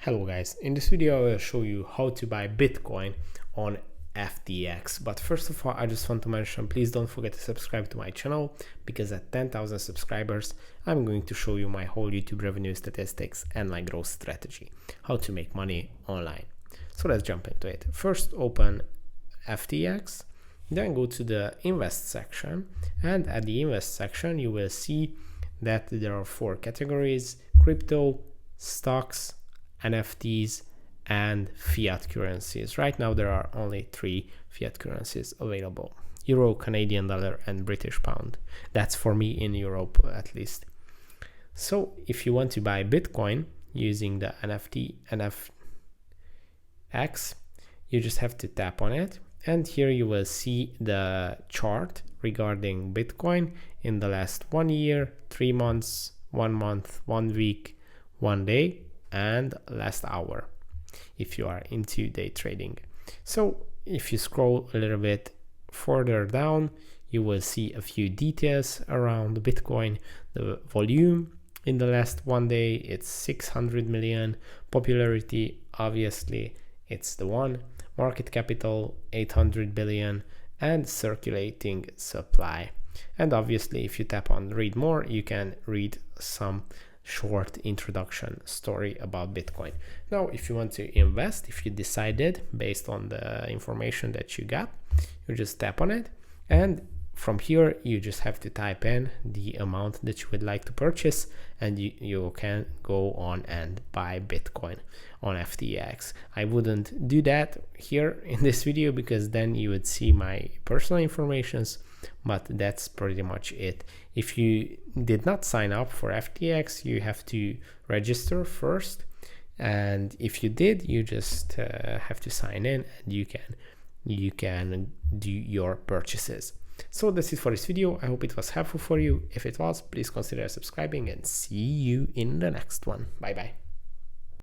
Hello guys, in this video I will show you how to buy Bitcoin on FTX. But first of all, I just want to mention, please don't forget to subscribe to my channel, because at 10,000 subscribers I'm going to show you my whole YouTube revenue statistics and my growth strategy, how to make money online. So let's jump into it. First open FTX, then go to the invest section, and at the invest section you will see that there are 4 categories: crypto, stocks, NFTs, and fiat currencies. Right now there are only 3 fiat currencies available: Euro, Canadian dollar, and British pound. That's for me in Europe at least. So if you want to buy Bitcoin using the FTX, you just have to tap on it, and here you will see the chart regarding Bitcoin in the last 1 year, 3 months, 1 month, 1 week, 1 day, and last hour if you are into day trading. So if you scroll a little bit further down, you will see a few details around Bitcoin. The volume in the last 1 day, it's 600 million. Popularity, obviously it's the one. Market capital 800 billion, and circulating supply. And obviously if you tap on read more, you can read some short introduction story about Bitcoin. Now if you want to invest, if you decided based on the information that you got, you just tap on it, and from here you just have to type in the amount that you would like to purchase, and you can go on and buy Bitcoin on FTX. I wouldn't do that here in this video, because then you would see my personal informations, but that's pretty much it. If you did not sign up for FTX, you have to register first, and if you did, you just have to sign in, and you can do your purchases. So that's it for this video. I hope it was helpful for you. If it was, please consider subscribing, and see you in the next one. Bye bye.